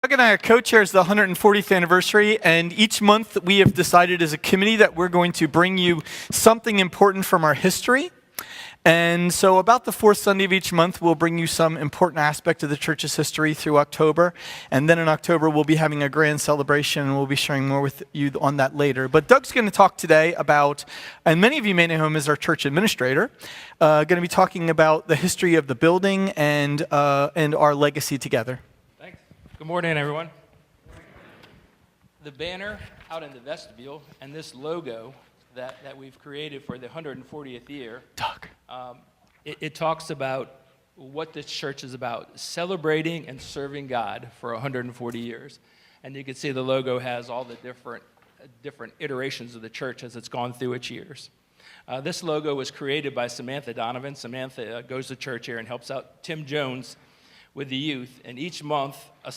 Doug and I are co-chairs the 140th anniversary, and each month we have decided as a committee that we're going to bring you something important from our history. And so about the fourth Sunday of each month, we'll bring you some important aspect of the church's history through October. And then in October, we'll be having a grand celebration, and we'll be sharing more with you on that later. But Doug's going to talk today about, and many of you may know him as our church administrator, going to be talking about the history of the building and our legacy together. Thanks. Good morning, everyone. The banner out in the vestibule and this logo that we've created for the 140th year, Doug. It talks about what this church is about, celebrating and serving God for 140 years. And you can see the logo has all the different iterations of the church as it's gone through its years. This logo was created by Samantha Donovan. Samantha goes to church here and helps out Tim Jones with the youth, and each month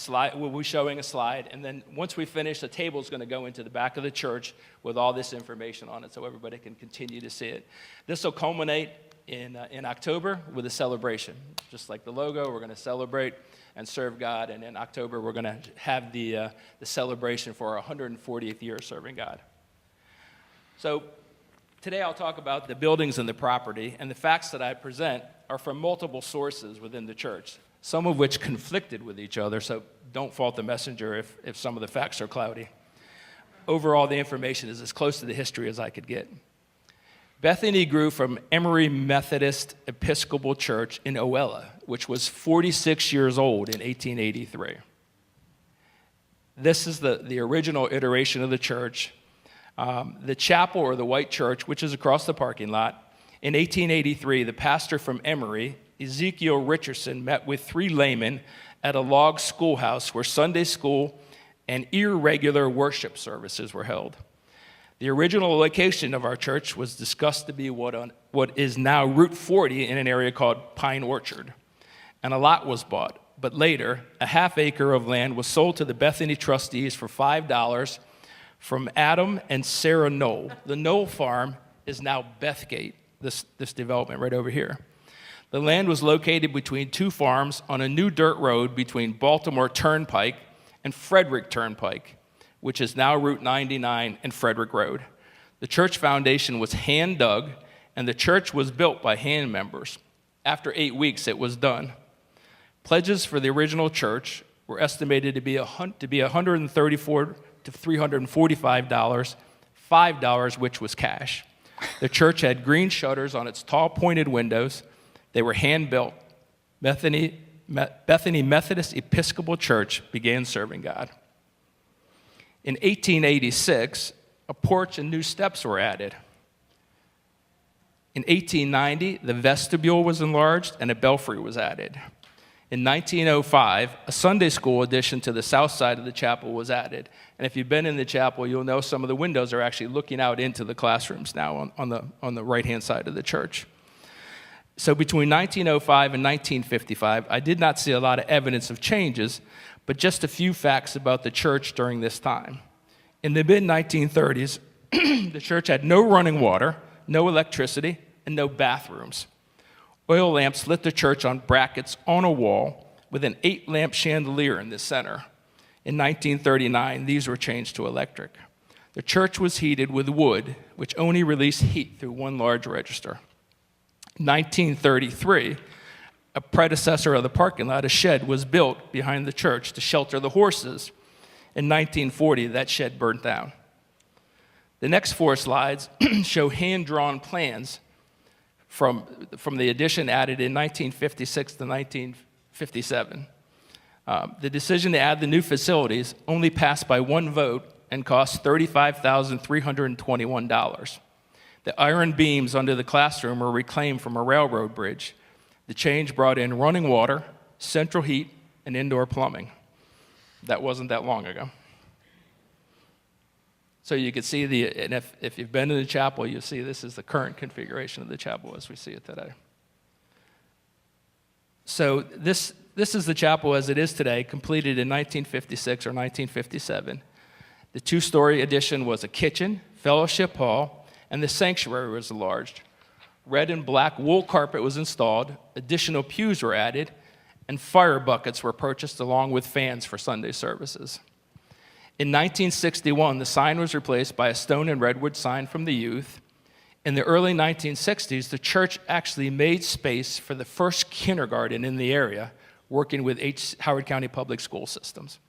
we'll be showing a slide, and then once we finish, the table is going to go into the back of the church with all this information on it so everybody can continue to see it. This will culminate in October with a celebration. Just like the logo, we're going to celebrate and serve God, and in October we're going to have the celebration for our 140th year serving God. So today I'll talk about the buildings and the property, and the facts that I present are from multiple sources within the church, some of which conflicted with each other, so don't fault the messenger if some of the facts are cloudy. Overall, the information is as close to the history as I could get. Bethany grew from Emory Methodist Episcopal Church in Oella, which was 46 years old in 1883. This is the original iteration of the church. The chapel, or the white church, which is across the parking lot, in 1883, the pastor from Emory, Ezekiel Richardson, met with 3 laymen at a log schoolhouse where Sunday school and irregular worship services were held. The original location of our church was discussed to be what is now Route 40 in an area called Pine Orchard. And a lot was bought, but later, a half acre of land was sold to the Bethany trustees for $5 from Adam and Sarah Knoll. The Knoll farm is now Bethgate, this development right over here. The land was located between 2 farms on a new dirt road between Baltimore Turnpike and Frederick Turnpike, which is now Route 99 and Frederick Road. The church foundation was hand dug, and the church was built by hand members. After 8 weeks, it was done. Pledges for the original church were estimated to be $134 to $345, $5 which was cash. The church had green shutters on its tall pointed windows. They were hand-built. Bethany Methodist Episcopal Church began serving God. In 1886, a porch and new steps were added. In 1890, the vestibule was enlarged and a belfry was added. In 1905, a Sunday school addition to the south side of the chapel was added. And if you've been in the chapel, you'll know some of the windows are actually looking out into the classrooms now on the right-hand side of the church. So between 1905 and 1955, I did not see a lot of evidence of changes, but just a few facts about the church during this time. In the mid-1930s, the church had no running water, no electricity, and no bathrooms. Oil lamps lit the church on brackets on a wall with an 8-lamp chandelier in the center. In 1939, these were changed to electric. The church was heated with wood, which only released heat through one large register. 1933, a predecessor of the parking lot, a shed was built behind the church to shelter the horses. In 1940, that shed burnt down. The next 4 slides show hand-drawn plans from the addition added in 1956 to 1957. The decision to add the new facilities only passed by 1 vote and cost $35,321. The iron beams under the classroom were reclaimed from a railroad bridge. The change brought in running water, central heat, and indoor plumbing. That wasn't that long ago. So you can see and if you've been in the chapel, you'll see this is the current configuration of the chapel as we see it today. So this is the chapel as it is today, completed in 1956 or 1957. The 2-story addition was a kitchen, fellowship hall, and the sanctuary was enlarged. Red and black wool carpet was installed, additional pews were added, and fire buckets were purchased along with fans for Sunday services. In 1961, the sign was replaced by a stone and redwood sign from the youth. In the early 1960s, the church actually made space for the first kindergarten in the area, working with Howard County Public School Systems.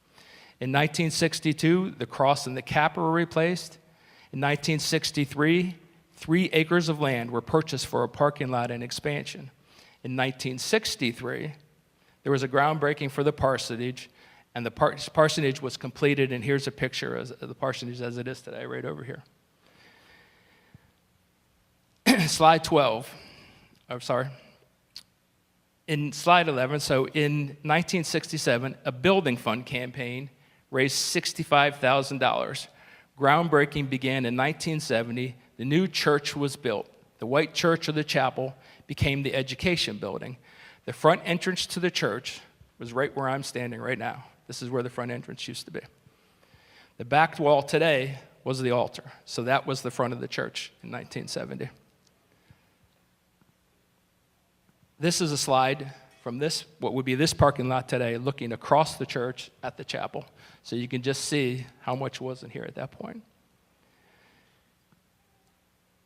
In 1962, the cross and the cap were replaced. In 1963, 3 acres of land were purchased for a parking lot and expansion. In 1963, there was a groundbreaking for the parsonage, and the parsonage was completed, and here's a picture of the parsonage as it is today, right over here. Slide 12. Oh, sorry. In slide 11, so in 1967, a building fund campaign raised $65,000. Groundbreaking began in 1970. The new church was built. The white church or the chapel became the education building. The front entrance to the church was right where I'm standing right now. This is where the front entrance used to be. The back wall today was the altar. So that was the front of the church in 1970. This is a slide from this, what would be this parking lot today, looking across the church at the chapel. So you can just see how much wasn't here at that point.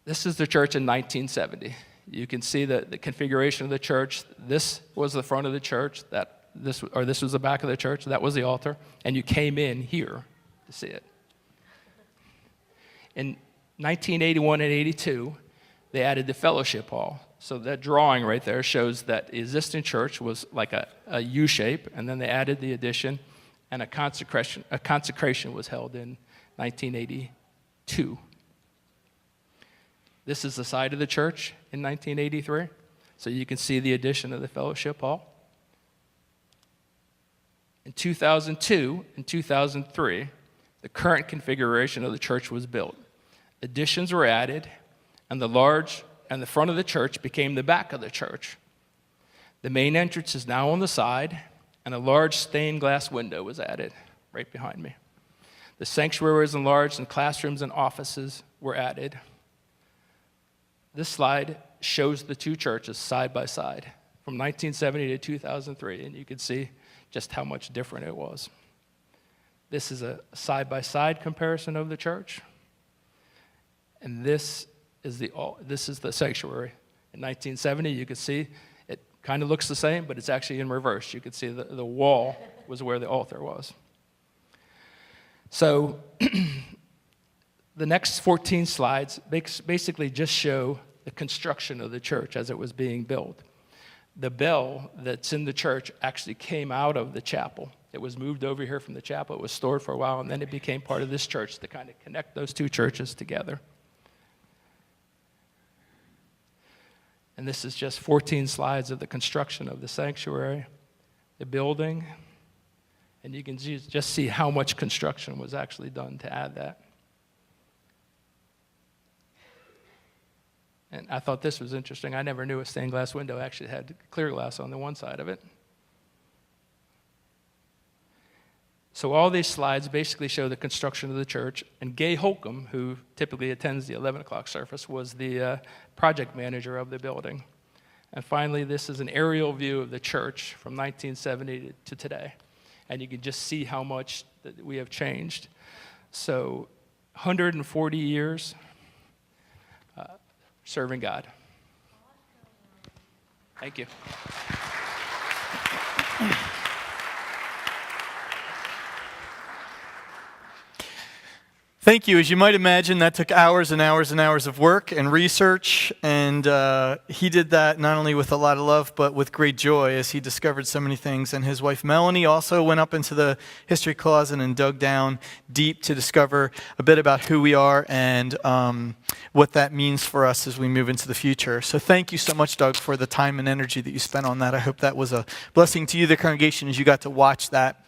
This is the church in 1970. You can see the configuration of the church. This was the front of the church. This was the back of the church. That was the altar. And you came in here to see it. In 1981 and 82, they added the fellowship hall. So that drawing right there shows that the existing church was like a U shape, and then they added the addition, and a consecration was held in 1982. This is the side of the church in 1983. So you can see the addition of the fellowship hall. In 2002 and 2003, the current configuration of the church was built. Additions were added, and the front of the church became the back of the church. The main entrance is now on the side, and a large stained glass window was added right behind me. The sanctuary was enlarged, and classrooms and offices were added. This slide shows the two churches side by side from 1970 to 2003, and you can see just how much different it was. This is a side-by-side comparison of the church, and this is the sanctuary. In 1970, you can see it kind of looks the same, but it's actually in reverse. You can see the wall was where the altar was. So the next 14 slides basically just show the construction of the church as it was being built. The bell that's in the church actually came out of the chapel. It was moved over here from the chapel. It was stored for a while, and then it became part of this church to kind of connect those two churches together. And this is just 14 slides of the construction of the sanctuary, the building, and you can just see how much construction was actually done to add that. And I thought this was interesting. I never knew a stained glass window actually had clear glass on the one side of it. So all these slides basically show the construction of the church. And Gay Holcomb, who typically attends the 11 o'clock service, was the project manager of the building. And finally, this is an aerial view of the church from 1970 to today. And you can just see how much that we have changed. So 140 years serving God. Thank you. Thank you. As you might imagine, that took hours and hours and hours of work and research, and he did that not only with a lot of love, but with great joy as he discovered so many things. And his wife, Melanie, also went up into the history closet and dug down deep to discover a bit about who we are and what that means for us as we move into the future. So thank you so much, Doug, for the time and energy that you spent on that. I hope that was a blessing to you, the congregation, as you got to watch that.